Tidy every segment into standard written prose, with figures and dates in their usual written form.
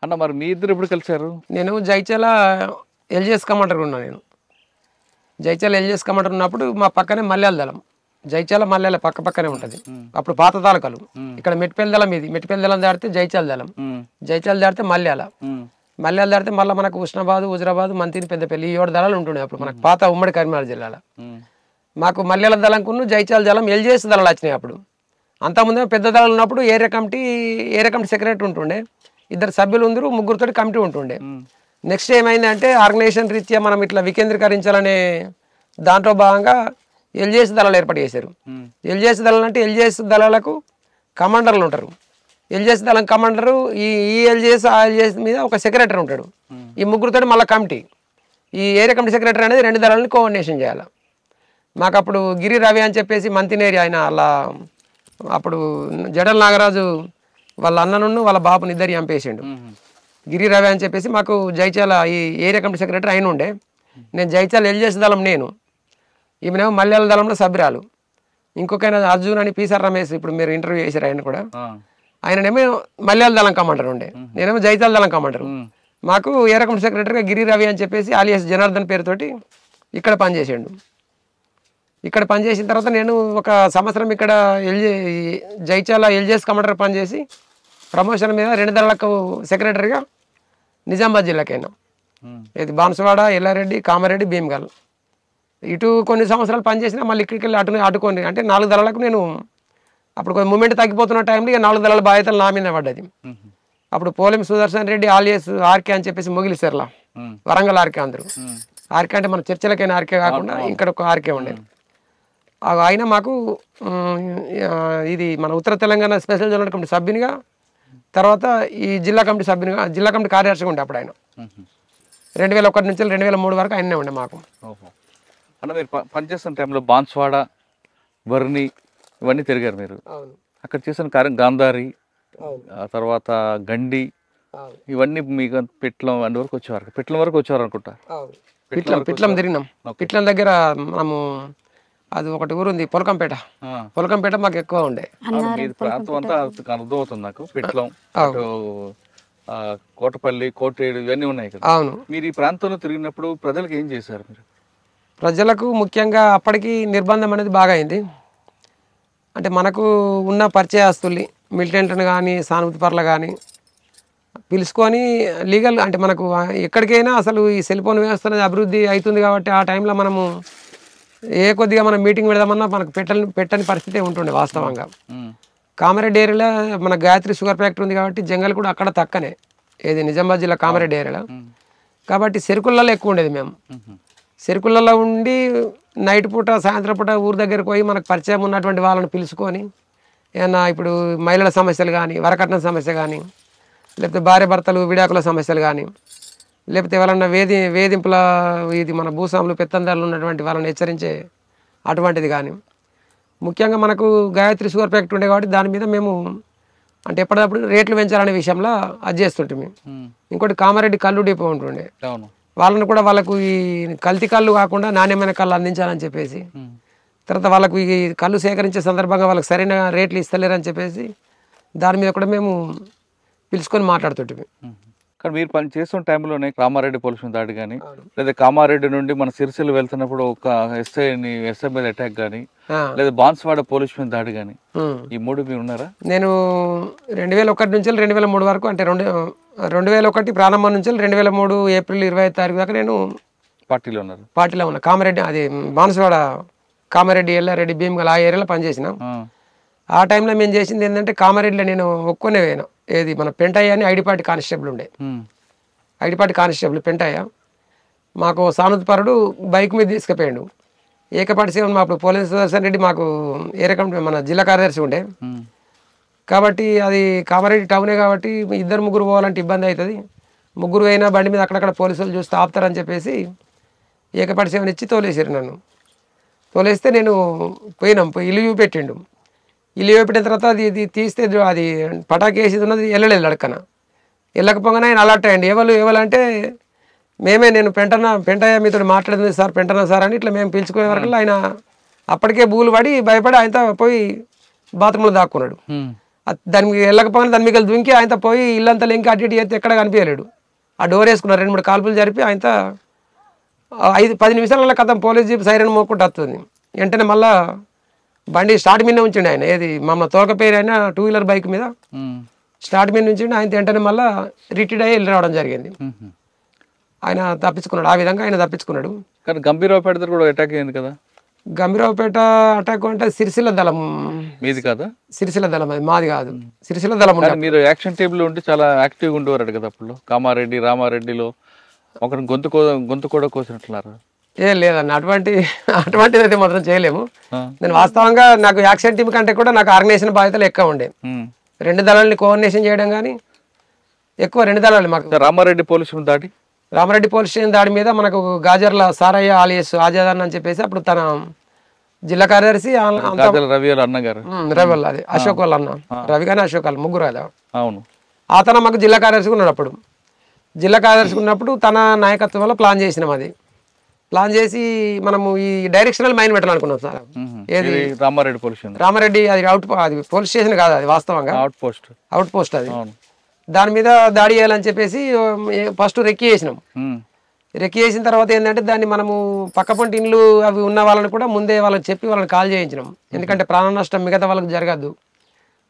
అన్న మరి మీ ఇద్దరు ఎప్పుడు కలిసారు? నేను జైచాల ఎల్జీఎస్ కమాండర్ ఉన్నా. నేను జైచాల ఎల్జీఎస్ కమాండర్ ఉన్నప్పుడు మా పక్కనే మల్యాల దళం, జైచాల మల్యాల పక్క పక్కనే ఉంటుంది. అప్పుడు పాత తాలూకాలు. ఇక్కడ మెట్టిపల్లి దళం, ఇది మెట్టిపల్లి దళం దాడితే జైచాల దళం, జైచాల దాడితే మల్యాల, మల్యాల దాడితే మళ్ళీ మనకు హుస్నాబాద్, హుజరాబాద్, మంతిని, పెద్దపల్లి ఈ 7 దళాలు ఉంటుండే అప్పుడు మనకు పాత ఉమ్మడి కరీంనగర్ జిల్లాలో. మాకు మల్యాల దళంకును జైచాల దళం ఎల్జీఎస్ దళాలు వచ్చినాయి అప్పుడు. అంతకుముందే పెద్ద దళాలు ఉన్నప్పుడు ఏరియా కమిటీ సెక్రటరీ ఉంటుండే, 2 సభ్యులు ఉందరు, 3 కమిటీ ఉంటుండే. నెక్స్ట్ ఏమైందంటే ఆర్గనైజేషన్ రీత్యా మనం ఇట్లా వికేంద్రీకరించాలనే దాంట్లో భాగంగా ఎల్జీఎస్ దళాలు ఏర్పాటు చేశారు. ఎల్జీఎస్ దళాలు అంటే ఎల్జీఎస్ దళాలకు కమాండర్లు ఉంటారు. ఎల్జీఎస్ దళం కమాండరు ఈ ఎల్జీఎస్ ఆ ఎల్జీఎస్ మీద ఒక సెక్రటరీ ఉంటాడు. ఈ 3 మళ్ళీ కమిటీ, ఈ ఏరియా కమిటీ సెక్రటరీ అనేది 2 దళాలని కోఆర్డినేషన్ చేయాలి. మాకు అప్పుడు గిరి రవి అని చెప్పేసి మంతినేరి ఆయన అలా అప్పుడు జడల నాగరాజు వాళ్ళ అన్నను వాళ్ళ బాబుని ఇద్దరు చంపేసిండు. గిరి రవి అని చెప్పేసి మాకు జైచాల ఈ ఏరియా కమిటీ సెక్రటరీ అయిన ఉండే. నేను జైచాల ఎల్జీఎస్ దళం, నేను ఈమెనేమో మల్యాల దళంలో సభ్యురాలు. ఇంకొక ఆయన అర్జున్ అని పీసార్ రమేష్, ఇప్పుడు మీరు ఇంటర్వ్యూ చేశారు ఆయన కూడా, ఆయననేమో మల్యాల దళం కమాండర్ ఉండే, నేనేమో జైచాల దళం కమాండర్. మాకు ఏరియా కమిటీ సెక్రటరీగా గిరి రవి అని చెప్పేసి ఆలియాస్ జనార్దన్ పేరుతోటి ఇక్కడ పనిచేసాడు. ఇక్కడ పనిచేసిన తర్వాత నేను 1 సంవత్సరం ఇక్కడ జైచాల ఎల్జీఎస్ కమాండర్ పనిచేసి ప్రమోషన్ మీద 2 దళాలకు సెక్రటరీగా నిజామాబాద్ జిల్లాకైనా, ఇది బాన్సువాడ, ఎల్లారెడ్డి, కామారెడ్డి, భీమ్గల్ ఇటు కొన్ని సంవత్సరాలు పనిచేసినా మళ్ళీ ఇక్కడికి వెళ్ళి అటుకొని అంటే 4 దళాలకు నేను అప్పుడు కొంచెం మూమెంట్ తగ్గిపోతున్న టైంలో ఇక 4 దళాల బాధ్యతలు నా మీద పడ్డది. అప్పుడు పోలెం సుదర్శన్ రెడ్డి ఆలియస్ ఆర్కే అని చెప్పేసి మొగిలిసర్లా, వరంగల్ ఆర్కే అందరూ. ఆర్కే అంటే మన చర్చలకైనా ఆర్కే కాకుండా ఇక్కడ ఒక ఆర్కే ఉండేది. ఆయన మాకు ఇది మన ఉత్తర తెలంగాణ స్పెషల్ జోనల్ కమిటీ సభ్యునిగా, తర్వాత ఈ జిల్లా కమిటీ సభ్యునిగా, జిల్లా కమిటీ కార్యదర్శిగా ఉండే అప్పుడు ఆయన. 2001 నుంచి 2003 వరకు ఆయనే ఉండే మాకు. అన్న మీరు పనిచేస్తున్న టైంలో బాన్స్వాడ, వర్ని ఇవన్నీ తిరిగారు మీరు. అక్కడ చేసిన కార్యం గాంధారి, ఆ తర్వాత గండి, ఇవన్నీ మీకు పెట్లం అన్ని వరకు వచ్చేవారు. పెట్లం వరకు వచ్చేవారు అనుకుంటా. పిట్లం తిరిగినాం. పిట్లం దగ్గర మనము అది ఒకటి ఊరు ఉంది పొలకంపేట, పొలకంపేట మాకు ఎక్కువ ఉండే. ప్రాంతం అంతా అర్థమవుతుంది నాకు. పిట్లం, కోటపల్లి, కోటేడు ఇవన్నీ ఉన్నాయి కదా. అవును. మీరు ఈ ప్రాంతంలో తిరిగినప్పుడు ప్రజలకు ఏం చేశారు మీరు? ప్రజలకు ముఖ్యంగా అప్పటికి నిర్బంధం అనేది బాగా అయింది. అంటే మనకు ఉన్న పరిచయస్తుల్ని, మిలిటెంట్లను కానీ సానుభూతి పరులు కానీ పిలుచుకొని లీగల్ అంటే మనకు ఎక్కడికైనా అసలు ఈ సెల్ ఫోన్ వ్యవస్థ అనేది అభివృద్ధి అవుతుంది కాబట్టి ఆ టైంలో మనము కొద్దిగా మనం మీటింగ్ పెడదామన్నా మనకు పెట్టని పరిస్థితి ఉంటుండే వాస్తవంగా. కామారెడ్డి ఏరియాలో మన గాయత్రి షుగర్ ఫ్యాక్టరీ ఉంది కాబట్టి జంగల్ కూడా అక్కడ తక్కనే, ఏది నిజామాబాద్ జిల్లా కామారెడ్డి ఏరియాలో. కాబట్టి చెరుకులలో ఎక్కువ ఉండేది. మేము చెరుకులలో ఉండి నైట్ పూట, సాయంత్రం పూట ఊరు దగ్గరకు పోయి మనకు పరిచయం ఉన్నటువంటి వాళ్ళని పిలుచుకొని ఏమన్నా ఇప్పుడు మహిళల సమస్యలు కానీ, వరకట్నం సమస్య కానీ, లేకపోతే భార్య భర్తలు విడాకుల సమస్యలు కానీ, లేకపోతే ఎవరన్నా వేధింపుల ఇది మన భూస్వాములు పెత్తందారులు ఉన్నటువంటి వాళ్ళని హెచ్చరించే అటువంటిది కానీ, ముఖ్యంగా మనకు గాయత్రి షుగర్ ఫ్యాక్టరీ ఉండే కాబట్టి దాని మీద మేము అంటే ఎప్పటికప్పుడు రేట్లు పెంచాలనే విషయంలో అది చేస్తుంటే. ఇంకోటి కామారెడ్డి కళ్ళు డిపో ఉంటుండే, వాళ్ళని కూడా వాళ్ళకు ఈ కల్తీ కళ్ళు కాకుండా నాణ్యమైన కళ్ళు అందించాలని చెప్పేసి, తర్వాత వాళ్ళకు ఈ కళ్ళు సేకరించే సందర్భంగా వాళ్ళకి సరైన రేట్లు ఇస్తలేరని చెప్పేసి దాని మీద కూడా మేము పిలుచుకొని మాట్లాడుతుంటే. కానీ మీరు పని చేస్తున్న టైంలోనే కామారెడ్డి పోలీసు దాడి కానీ, లేదా కామారెడ్డి నుండి మన సిరిసిల్ల వెళ్తున్నప్పుడు ఒక ఎస్ఐ మీద అటాక్ కానీ, లేదా బాన్స్వాడ పోలీసు మీద దాడి కానీ, ఈ 3 మీరు ఉన్నారా? నేను 2001 నుంచి 2003 వరకు, అంటే 2001 ప్రారంభం నుంచి 2003 ఏప్రిల్ 25 తారీఖు దాకా నేను పార్టీలో ఉన్నా. కామారెడ్డి అది బాన్స్వాడ, కామారెడ్డి, ఎల్లారెడ్డి, భీమ్గల్ ఆ ఏరియాలో పనిచేసినాం. ఆ టైంలో మేము చేసింది ఏంటంటే కామారెడ్డిలో నేను ఒక్కొనే పోయినా, ఏది మన పెంటయ్య అని ఐడిపాటి కానిస్టేబుల్ ఉండే, ఐడిపాటి కానిస్టేబుల్ పెంటయ్య మాకు సానుభూతిపరుడు బైక్ మీద తీసుకుపోయాడు. ఏకపాటి సేవన్ మా పోలీస్ సుదర్శన్ రెడ్డి మాకు ఏ రకం మన జిల్లా కార్యదర్శి ఉండే కాబట్టి అది కామారెడ్డి టౌనే కాబట్టి 2-3 పోవాలంటే ఇబ్బంది అవుతుంది, 3 అయినా బండి మీద అక్కడక్కడ పోలీసులు చూస్తే ఆపుతారని చెప్పేసి ఏకపాటి సేవన్ ఇచ్చి తోలేసారు నన్ను. తోలేస్తే నేను పోయినాం, ఇల్లు చూపెట్టిండు. ఇల్లు చూపెట్టిన తర్వాత అది తీస్తే అది పటాకి వేసేది ఉన్నది వెళ్ళలేదు అడక్కన. వెళ్ళకపోగానే ఆయన అలర్ట్ అయ్యండి. ఎవరంటే మేమే, నేను పెంటయ్య మీతో మాట్లాడింది సార్, పెంటనా సార్ అని ఇట్లా మేము పిలుచుకునే వరకు ఆయన అప్పటికే బూలు పడి భయపడి ఆయనతో పోయి బాత్రూంలో దాక్కున్నాడు. దానికి వెళ్ళకపోయినా దాని మీకు దుంకి ఆయనతో పోయి ఇల్లంతా లింకి అటు ఇటు చేస్తే ఎక్కడ కనిపించలేడు. ఆ డోర్ వేసుకున్నారు, 2-3 కాల్పులు జరిపి ఆయనతో 5-10 నిమిషాలలో కథం పోలీస్ జీప్ సైరన్ మోక్కుంటూ వస్తుంది. వెంటనే మళ్ళీ బండి స్టార్ట్ మీద ఉంచండి ఆయన, ఏది మమ్మల్ని తోకపేరు అయినా 2 వీలర్ బైక్ మీద స్టార్ట్ మీద ఉంచండి. ఆయన వెంటనే మళ్ళీ రిటైర్డ్ అయ్యి వెళ్ళి రావడం జరిగింది. ఆయన తప్పించుకున్నాడు, ఆ విధంగా ఆయన తప్పించుకున్నాడు. కానీ గంభీరావుపేట దగ్గర కూడా అటాక్ అయింది కదా. గంభీరావుపేట అటాక్ అంటే సిరిసిల్ల దళం మీది కదా? సిరిసిల్ల దళం, అది మాది కాదు, సిరిసిల్ల దళం. మీరు యాక్షన్ టేబుల్ ఉంటే చాలా యాక్టివ్గా ఉండేవారు కదా అప్పుడు. కామారెడ్డి రామారెడ్డిలో ఒకరిని గొంతు కూడా కోసినట్లున్నారు. ఏం లేదన్న, అటువంటిది అయితే మాత్రం చేయలేము. నేను వాస్తవంగా నాకు యాక్షన్ టీం కంటే కూడా నాకు ఆర్గనైజేషన్ బాధ్యతలు ఎక్కువ ఉండే. 2 దళాలని కోఆర్డినేషన్ చేయడం కానీ ఎక్కువ 2 దళాలు మాకు. రామారెడ్డి పోలీసులు దాడి, రామారెడ్డి పోలీస్ స్టేషన్ దాడి మీద మనకు గాజర్ల సారయ్య ఆలియస్ ఆజాద్ అని చెప్పేసి అప్పుడు తన జిల్లా కార్యదర్శి రవి అన్నగారు, రవి వాళ్ళ అది అశోక్ వాళ్ళ అన్న, రవి కానీ అశోక్ వాళ్ళు ముగ్గురు కదా. అవును, అతను మాకు జిల్లా కార్యదర్శి ఉన్నాడు. అప్పుడు జిల్లా కార్యదర్శి ఉన్నప్పుడు తన నాయకత్వంలో ప్లాన్ చేసినాం. అది ప్లాన్ చేసి మనము ఈ డైరెక్షనల్ మైన్ పెట్టాలనుకున్నాం సార్. ఏది రామారెడ్డి అది అది పోలీస్ స్టేషన్ కాదు, అది వాస్తవంగా అవుట్ పోస్ట్ అది. దాని మీద దాడి చేయాలని చెప్పేసి ఫస్ట్ రెక్కి చేసినాం. రెక్కి చేసిన తర్వాత ఏంటంటే దాన్ని మనము పక్కపంటి ఇండ్లు అవి ఉన్న వాళ్ళని కూడా ముందే వాళ్ళకి చెప్పి వాళ్ళని కాల్ చేయించినాం. ఎందుకంటే ప్రాణ నష్టం మిగతా వాళ్ళకి జరగద్దు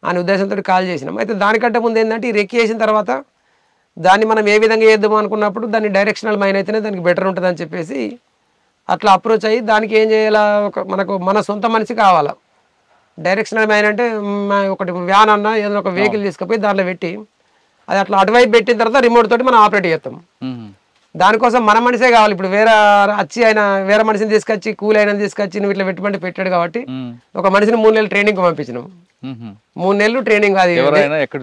అనే ఉద్దేశంతో కాల్ చేసినాం. అయితే దానికంటే ముందు ఏంటంటే ఈ రెక్కి చేసిన తర్వాత దాన్ని మనం ఏ విధంగా చేద్దాము అనుకున్నప్పుడు దాన్ని డైరెక్షనల్ మైన్ అయితేనే దానికి బెటర్ ఉంటుంది అని చెప్పేసి అట్లా అప్రోచ్ అయ్యి దానికి ఏం చేయాలా, మనకు మన సొంత మనిషి కావాలా. డైరెక్షనల్ మైన్ అంటే ఒకటి వ్యాన్ అన్న ఏదైనా ఒక వెహికల్ తీసుకుపోయి దాంట్లో పెట్టి అది అట్లా అటువైపు పెట్టిన తర్వాత రిమోట్ తోటి మనం ఆపరేట్ చేస్తాం. దానికోసం మన మనిషే కావాలి. ఇప్పుడు వేరే మనిషిని తీసుకొచ్చి కూలి అయినా తీసుకొచ్చి నువ్వు ఇట్లా పెట్టుబడి పెట్టాడు కాబట్టి ఒక మనిషిని 3 నెలలు ట్రైనింగ్ పంపించినాం. 3 నెలలు ట్రైనింగ్. అది ఎక్కడ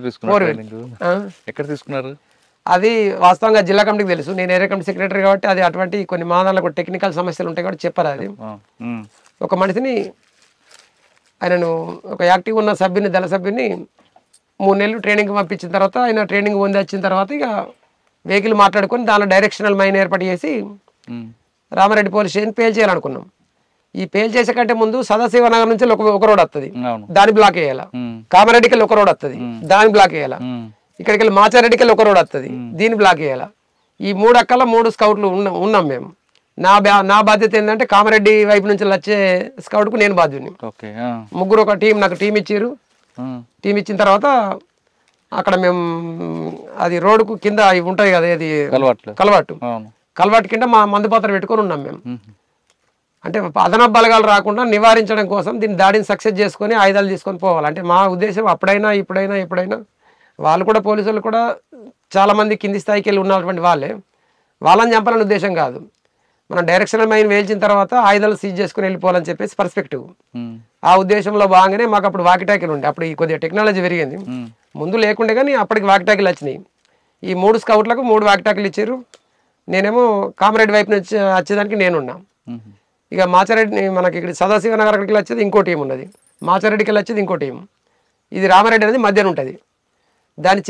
తీసుకున్నారు? అది వాస్తవంగా జిల్లా కమిటీకి తెలుసు. నేను ఏరియా కమిటీ సెక్రటరీ కాబట్టి అది అటువంటి కొన్ని మాదాలకు టెక్నికల్ సమస్యలు ఉంటాయి కాబట్టి చెప్పారు. అది ఒక మనిషిని ఆయనను ఒక యాక్టివ్ ఉన్న సభ్యుని దళ సభ్యుని 3 నెలలు ట్రైనింగ్ పంపించిన తర్వాత ఆయన ట్రైనింగ్ పొంది వచ్చిన తర్వాత ఇక వెహికల్ మాట్లాడుకొని దానిలో డైరెక్షనల్ మైన్ ఏర్పాటు చేసి రామారెడ్డి పోలీస్ స్టేషన్ పేల్ చేయాలనుకున్నాం. ఈ పేల్ చేసే కంటే ముందు సదాశివనగర్ నుంచి ఒక రోడ్ వస్తుంది, దాన్ని బ్లాక్ చేయాలా. కామారెడ్డికి వెళ్ళి ఒక రోడ్ వస్తుంది, దాన్ని బ్లాక్ చేయాలా. ఇక్కడికి వెళ్ళి మాచారెడ్డికి వెళ్ళి ఒక రోడ్ వస్తుంది, దీన్ని బ్లాక్ చేయాలా. ఈ 3 అక్కల 3 స్కౌట్లు ఉన్నాం మేము. నా బాధ్యత ఏంటంటే కామారెడ్డి వైపు నుంచి వచ్చే స్కౌట్ కు నేను బాధ్యుని. ముగ్గురు ఒక టీం, నాకు టీం ఇచ్చారు. టీం ఇచ్చిన తర్వాత అక్కడ మేము అది రోడ్డుకు కింద ఇవి ఉంటాయి కదా, అది కలవాటు కింద మా మందు పాత్ర పెట్టుకొని ఉన్నాం మేము. అంటే అదనపు బలగాలు రాకుండా నివారించడం కోసం దీన్ని దాడిని సక్సెస్ చేసుకొని ఆయుధాలు తీసుకొని పోవాలి. అంటే మా ఉద్దేశం అప్పుడైనా ఎప్పుడైనా వాళ్ళు కూడా పోలీసులు కూడా చాలా మంది కింది స్థాయికి వెళ్ళి ఉన్నటువంటి వాళ్ళని చంపాలని ఉద్దేశం కాదు. మనం డైరెక్షనల్ మైన్ వేల్చిన తర్వాత ఆయుధాలు సీజ్ చేసుకుని వెళ్ళిపోవాలని చెప్పేసి పర్స్పెక్టివ్. ఆ ఉద్దేశంలో భాగంగానే మాకు అప్పుడు వాకిటాకీలు ఉండే. అప్పుడు ఈ కొద్దిగా టెక్నాలజీ పెరిగింది, ముందు లేకుండే కానీ అప్పటికి వాకిటాకీలు వచ్చినాయి. ఈ 3 స్కౌట్లకు 3 వాకిటాకీలు ఇచ్చారు. నేనేమో కామారెడ్డి వైపు నుంచి వచ్చేదానికి నేనున్నా. ఇక మాచారెడ్డి మనకి ఇక్కడ సదాశివనగర్ అక్కడికి వచ్చేది ఇంకో టీం ఉన్నది, మాచారెడ్డికి వెళ్ళి వచ్చేది ఇంకో టీం. ఇది రామారెడ్డి అనేది మధ్యాహ్నం ఉంటుంది. దాన్ని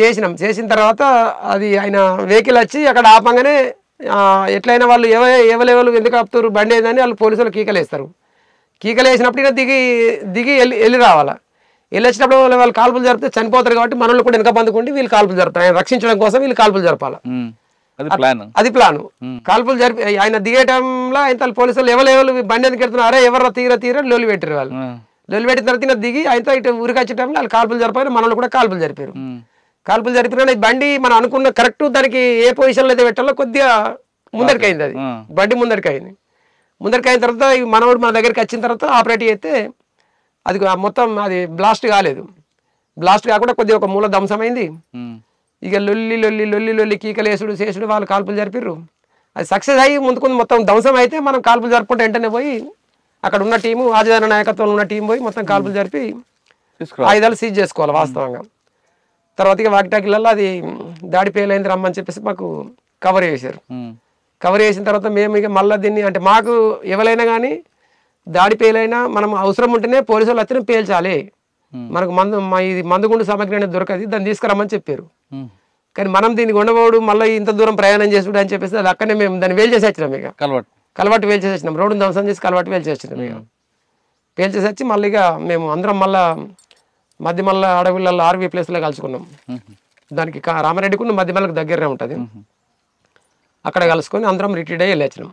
చేసిన తర్వాత అది ఆయన వెహికల్ వచ్చి అక్కడ ఆపంగానే ఎట్లయినా వాళ్ళు ఎవరు ఎందుకు ఆపుతారు బండి ఏదని వాళ్ళు పోలీసులు కీకలేస్తారు. కీకలేసినప్పుడు ఇక దిగి వెళ్ళి రావాలా. వెళ్ళి వచ్చినప్పుడు వాళ్ళు కాల్పులు జరిపితే చనిపోతారు కాబట్టి మనల్ని కూడా వెనక బందుకుండి వీళ్ళు కాల్పులు జరుపుతారు. ఆయన రక్షించడం కోసం వీళ్ళు కాల్పులు జరపాలి. అది ప్లాన్. కాల్పులు జరిపి ఆయన దిగే టైంలో ఆయన పోలీసులు ఎవరు బండి ఎందుకు వెళ్తున్నారు, అరే ఎవరు తీరా లొల్లి పెట్టారు. వాళ్ళు లొల్లి పెట్టిన తర్వాత దిగి ఆయనతో ఇటు ఊరికి వచ్చే టైంలో వాళ్ళు కాల్పులు జరిపారు. మనల్ని కూడా కాల్పులు జరిపారు. కాల్పులు జరిపిన బండి మనం అనుకున్న కరెక్ట్ దానికి ఏ పొజిషన్లో అయితే పెట్టాలో కొద్దిగా ముందరికి అయింది. అది బండి ముందరికి అయిన తర్వాత మనోడు మన దగ్గరికి వచ్చిన తర్వాత ఆపరేట్ చేస్తే అది మొత్తం అది బ్లాస్ట్ కాలేదు. బ్లాస్ట్ కాకుండా కొద్దిగా ఒక మూల ధ్వంసమైంది. ఇక లొల్లి కీకలేసుడు చేసుడు వాళ్ళు కాల్పులు జరిపిర్రు. అది సక్సెస్ అయ్యి ముందుకు మొత్తం ధ్వంసం అయితే మనం కాల్పులు జరుపుకుంటే వెంటనే పోయి అక్కడ ఉన్న టీము ఆజాద్ నాయకత్వంలో ఉన్న టీం పోయి మొత్తం కాల్పులు జరిపి ఆయుధాలు సీజ్ చేసుకోవాలి వాస్తవంగా. తర్వాత ఇక వాకిటాకిలలో అది దాడి పేలైంది రమ్మని చెప్పేసి మాకు కవర్ చేశారు. కవర్ చేసిన తర్వాత మేము ఇక మళ్ళీ దీన్ని అంటే మాకు ఎవరైనా కానీ దాడి పేలైనా మనం అవసరం ఉంటేనే పోలీసు వాళ్ళు వచ్చిన పేల్చాలి, మనకు ఇది మందుగుండు సామగ్రి అనేది దొరకదు, దాన్ని తీసుకురమ్మని చెప్పారు. కానీ మనం దీనికి ఉండబోడు మళ్ళీ ఇంత దూరం ప్రయాణం చేసుడు అని చెప్పేసి అది అక్కడనే మేము దాన్ని వేలు చేసి వచ్చినాం. ఇక కలవాటు వేలు చేసి వచ్చినాం, రోడ్డును ధ్వంసం చేసి కలవాటు వేలు చేసి వచ్చినాం. ఇక వేలు చేసి వచ్చి మళ్ళీ ఇక మేము అందరం మళ్ళీ మధ్యమల్ల అడవులలో ఆర్వీ ప్లేస్లో కలుసుకున్నాం. దానికి రామారెడ్డికి మధ్యమల్లకు దగ్గరనే ఉంటుంది. అక్కడ కలుసుకొని అందరం రిటైర్డ్ అయ్యి వెళ్ళొచ్చినాం.